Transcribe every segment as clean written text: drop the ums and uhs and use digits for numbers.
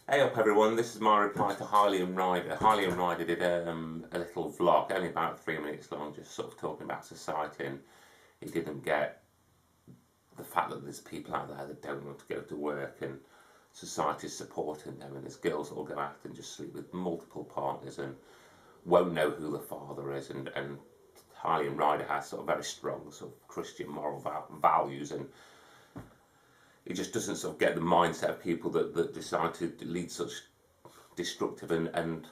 Hey up everyone, this is my reply to Harley and Ryder. Harley and Ryder did a little vlog, only about 3 minutes long, just sort of talking about society, and he didn't get the fact that there's people out there that don't want to go to work and society's supporting them, and there's girls that will go out and just sleep with multiple partners and won't know who the father is, and Harley and Ryder has sort of very strong sort of Christian moral values, and he just doesn't sort of get the mindset of people that decide to lead such destructive and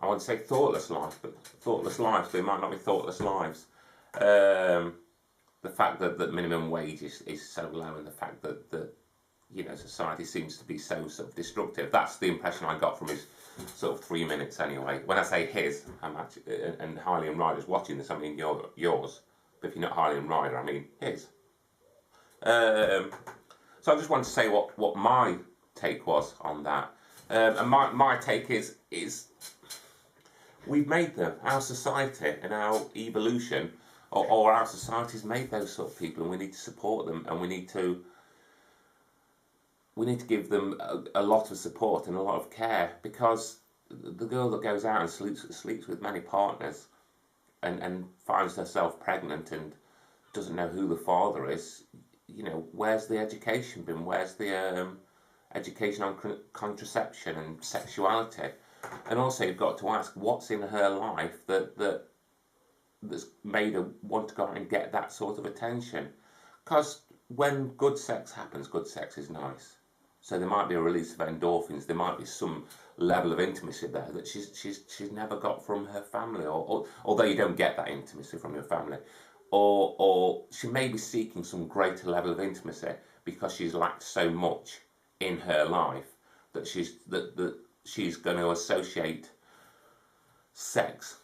I wouldn't say thoughtless lives, but thoughtless lives. They might not be thoughtless lives. The fact that minimum wage is so low, and the fact that society seems to be so sort of destructive. That's the impression I got from his sort of 3 minutes anyway. When I say his, I'm actually, and Harley and Ryder's watching this, I mean yours. But if you're not Harley and Ryder, I mean his. So I just want to say what my take was on that. And my take is we've made them, our society and our evolution, or our society's made those sort of people, and we need to support them, and we need to give them a lot of support and a lot of care, because the girl that goes out and sleeps with many partners and finds herself pregnant and doesn't know who the father is, where's the education been? Where's the education on contraception and sexuality? And also you've got to ask, what's in her life that's made her want to go out and get that sort of attention? Because when good sex happens, good sex is nice. So there might be a release of endorphins, there might be some level of intimacy there that she's never got from her family, or although you don't get that intimacy from your family. Or she may be seeking some greater level of intimacy because she's lacked so much in her life that she's going to associate sex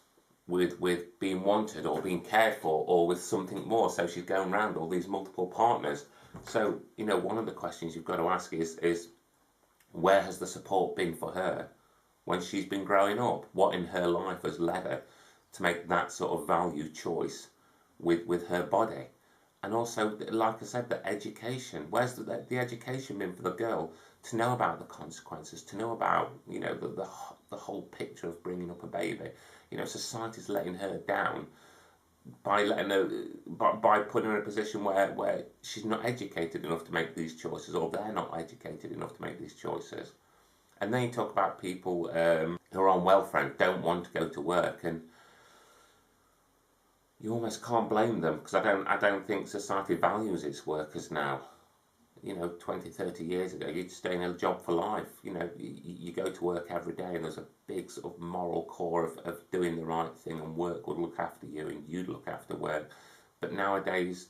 with being wanted or being cared for or with something more. So she's going around all these multiple partners. So one of the questions you've got to ask is where has the support been for her when she's been growing up? What in her life has led her to make that sort of value choice with her body? And also, like I said, the education. Where's the education been for the girl to know about the consequences, to know about the whole picture of bringing up a baby? Society's letting her down by letting her by putting her in a position where she's not educated enough to make these choices, or they're not educated enough to make these choices. And then you talk about people who are on welfare and don't want to go to work, and you almost can't blame them, because I don't think society values its workers now. 20, 30 years ago, you'd stay in a job for life. You go to work every day, and there's a big sort of moral core of doing the right thing, and work would look after you, and you'd look after work. But nowadays,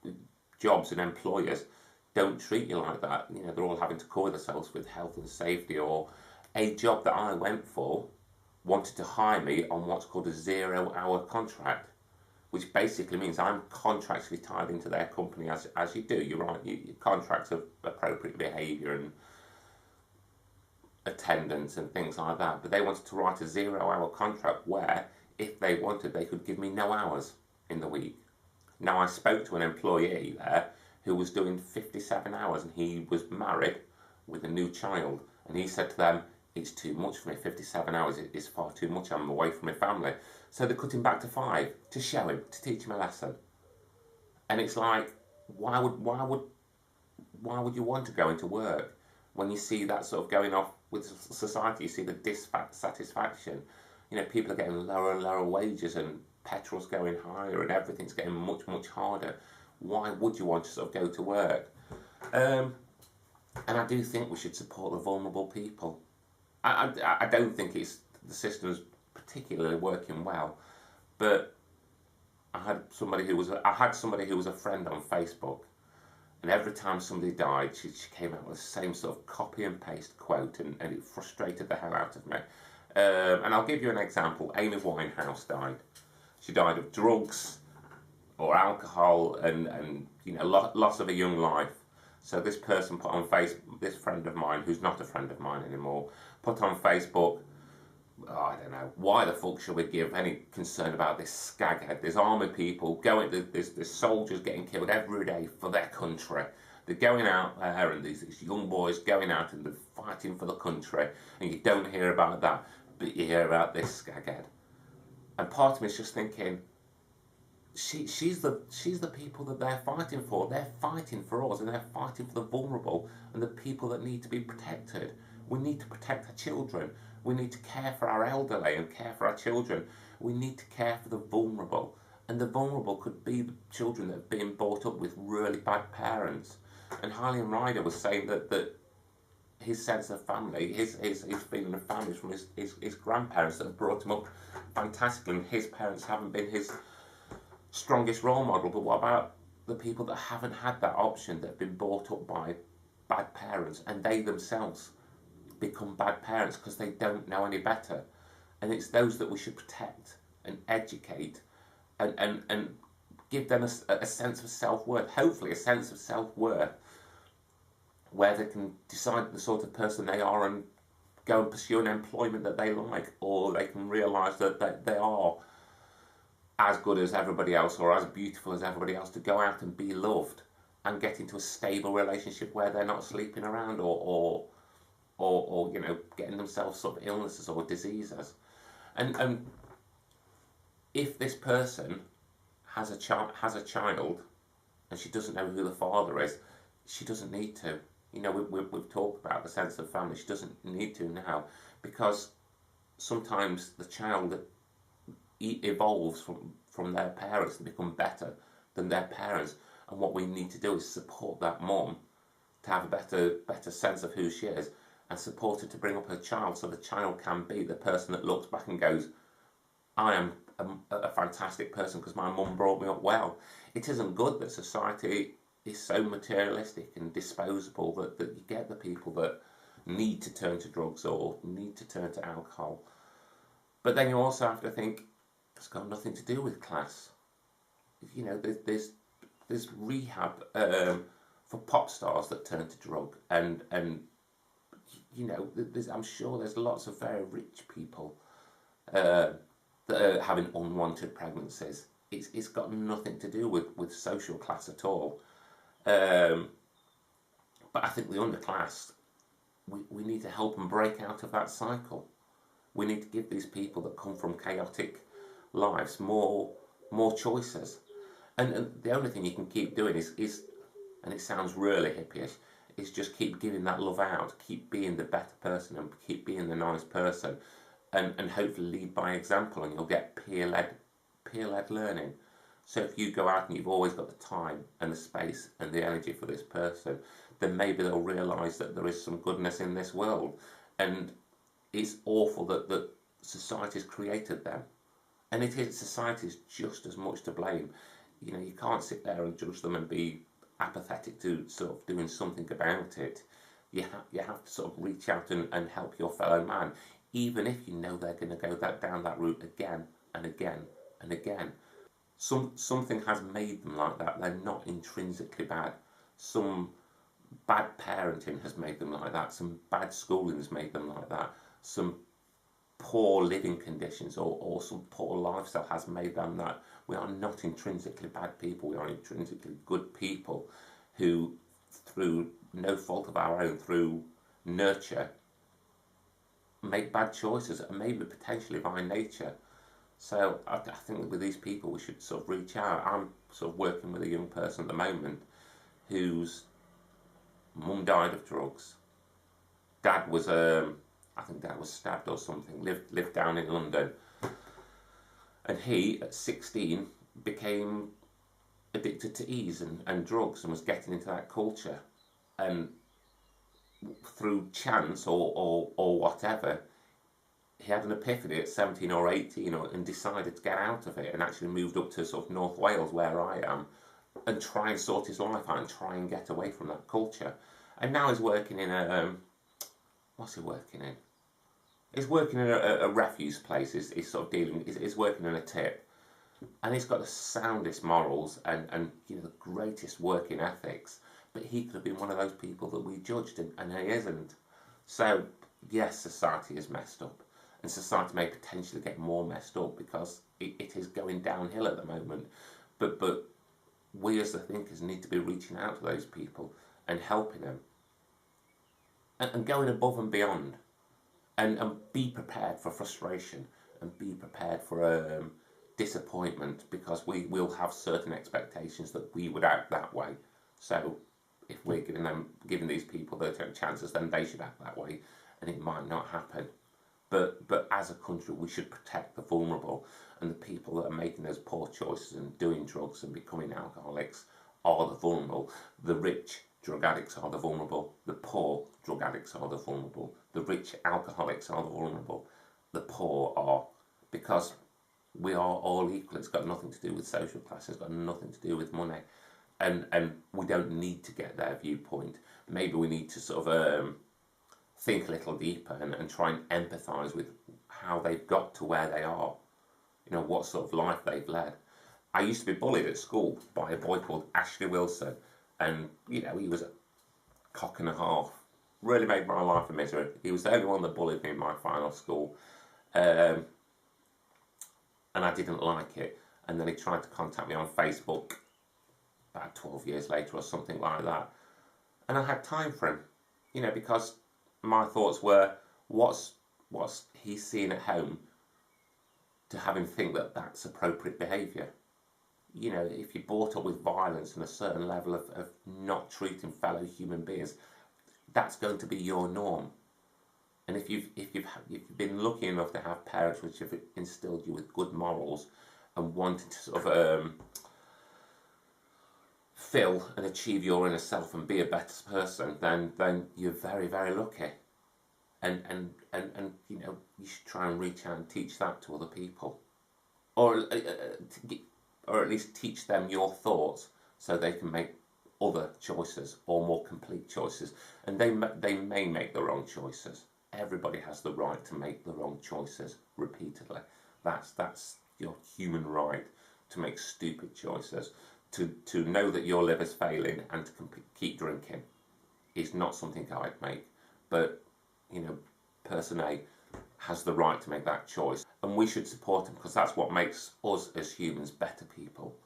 the jobs and employers don't treat you like that. They're all having to cover themselves with health and safety. Or a job that I went for wanted to hire me on what's called a 0-hour contract, which basically means I'm contractually tied into their company as you do. You're right, your contracts of appropriate behaviour and attendance and things like that. But they wanted to write a 0-hour contract where, if they wanted, they could give me no hours in the week. Now, I spoke to an employee there who was doing 57 hours, and he was married with a new child. And he said to them, it's too much for me, 57 hours is far too much, I'm away from my family. So they cut him back to 5 to show him, to teach him a lesson. And it's like, why would you want to go into work when you see that sort of going off with society? You see the dissatisfaction. People are getting lower and lower wages, and petrol's going higher, and everything's getting much, much harder. Why would you want to sort of go to work? And I do think we should support the vulnerable people. I don't think the system's particularly working well, but I had somebody who was a friend on Facebook, and every time somebody died, she came out with the same sort of copy and paste quote, and it frustrated the hell out of me. And I'll give you an example. Amy Winehouse died. She died of drugs or alcohol, and loss of a young life. So this person put on Facebook, this friend of mine, who's not a friend of mine anymore, put on Facebook, I don't know, why the fuck should we give any concern about this skaghead? There's army people going, there's soldiers getting killed every day for their country. They're going out there, and these young boys going out and they're fighting for the country, and you don't hear about that, but you hear about this skaghead. And part of me is just thinking, she's the people that they're fighting for. They're fighting for us, and they're fighting for the vulnerable and the people that need to be protected. We need to protect our children. We need to care for our elderly and care for our children. We need to care for the vulnerable. And the vulnerable could be the children that have been brought up with really bad parents. And Hylian Ryder was saying that his sense of family, his feeling of family is from his grandparents that have brought him up fantastically, and his parents haven't been his strongest role model. But what about the people that haven't had that option, that have been brought up by bad parents, and they themselves become bad parents because they don't know any better? And it's those that we should protect and educate and give them a sense of self-worth, hopefully a sense of self-worth where they can decide the sort of person they are and go and pursue an employment that they like, or they can realise that they are as good as everybody else or as beautiful as everybody else, to go out and be loved and get into a stable relationship where they're not sleeping around or you know, getting themselves sort of illnesses or diseases. And if this person has a child and she doesn't know who the father is, she doesn't need to. You know, we've talked about the sense of family. She doesn't need to now, because sometimes the child evolves from their parents and become better than their parents. And what we need to do is support that mum to have a better sense of who she is, and support her to bring up her child so the child can be the person that looks back and goes, I am a fantastic person because my mum brought me up well. It isn't good that society is so materialistic and disposable that you get the people that need to turn to drugs or need to turn to alcohol. But then you also have to think, it's got nothing to do with class. You know, there's rehab for pop stars that turn to drug, and you know, I'm sure there's lots of very rich people that are having unwanted pregnancies. It's got nothing to do with social class at all. But I think the underclass, we need to help them break out of that cycle. We need to give these people that come from chaotic lives more choices. And the only thing you can keep doing is, and it sounds really hippie-ish, is just keep giving that love out, keep being the better person and keep being the nice person, and hopefully lead by example, and you'll get peer-led learning. So if you go out and you've always got the time and the space and the energy for this person, then maybe they'll realise that there is some goodness in this world. And it's awful that society's created them. And society's just as much to blame. You know, you can't sit there and judge them and be apathetic to sort of doing something about it. You have to sort of reach out and help your fellow man, even if you know they're going to go down that route again and again and again. Something has made them like that. They're not intrinsically bad. Some bad parenting has made them like that. Some bad schooling has made them like that. Some poor living conditions or some poor lifestyle has made them that. We are not intrinsically bad people. We are intrinsically good people who, through no fault of our own, through nurture, make bad choices, and maybe potentially by nature. So I think that with these people we should sort of reach out. I'm sort of working with a young person at the moment whose mum died of drugs. Dad was I think Dad was stabbed or something. Lived down in London, and he at 16 became addicted to ease and drugs and was getting into that culture. And through chance or whatever, he had an epiphany at 17 or 18 and decided to get out of it, and actually moved up to sort of North Wales, where I am, and try and sort his life out and try and get away from that culture. And now he's working in a what's he working in? He's working in a refuse place. He's sort of dealing. He's working in a tip, and he's got the soundest morals and you know, the greatest working ethics. But he could have been one of those people that we judged, and he isn't. So yes, society is messed up, and society may potentially get more messed up because it is going downhill at the moment. But we as the thinkers need to be reaching out to those people and helping them, and going above and beyond, and be prepared for frustration, and be prepared for disappointment, because we will have certain expectations that we would act that way. So if we're giving these people their chances, then they should act that way, and it might not happen. But as a country, we should protect the vulnerable, and the people that are making those poor choices and doing drugs and becoming alcoholics are the vulnerable. The rich drug addicts are the vulnerable. The poor drug addicts are the vulnerable. The rich alcoholics are the vulnerable. The poor are, because we are all equal. It's got nothing to do with social class. It's got nothing to do with money. And we don't need to get their viewpoint. Maybe we need to sort of think a little deeper and try and empathise with how they've got to where they are. You know, what sort of life they've led. I used to be bullied at school by a boy called Ashley Wilson, and you know, he was a cock and a half. Really made my life a misery. He was the only one that bullied me in my final school, and I didn't like it. And then he tried to contact me on Facebook about 12 years later or something like that, and I had time for him, you know, because my thoughts were, what's he seeing at home to have him think that that's appropriate behaviour? You know, if you're brought up with violence and a certain level of not treating fellow human beings, that's going to be your norm. And if you've been lucky enough to have parents which have instilled you with good morals and wanting to sort of fill and achieve your inner self and be a better person, then you're very, very lucky. And you know, you should try and reach out and teach that to other people, or at least teach them your thoughts so they can make other choices or more complete choices. And they may make the wrong choices. Everybody has the right to make the wrong choices repeatedly. That's your human right, to make stupid choices. To know that your liver's failing and to keep drinking is not something I'd make. But, you know, person A has the right to make that choice, and we should support him, because that's what makes us as humans better people,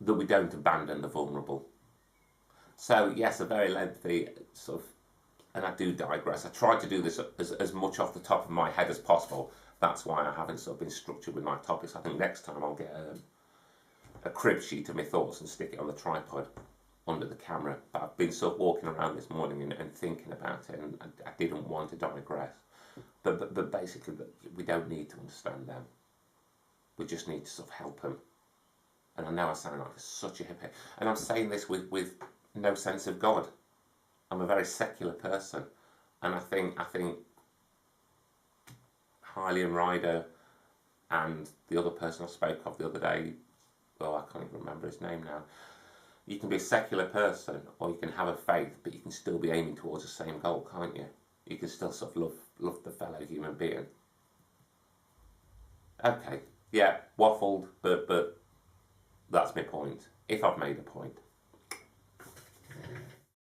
that we don't abandon the vulnerable. So yes, a very lengthy sort of, and I do digress. I tried to do this as much off the top of my head as possible. That's why I haven't sort of been structured with my topics. I think next time I'll get a crib sheet of my thoughts and stick it on the tripod under the camera. But I've been sort of walking around this morning and thinking about it, and I didn't want to digress. But basically, we don't need to understand them. We just need to sort of help them. And I know I sound like such a hippie, and I'm saying this with no sense of God. I'm a very secular person, and I think Hailey and Ryder and the other person I spoke of the other day, well, I can't even remember his name now. You can be a secular person, or you can have a faith, but you can still be aiming towards the same goal, can't you? You can still sort of love the fellow human being. Okay, yeah, waffled, but that's my point, if I've made a point.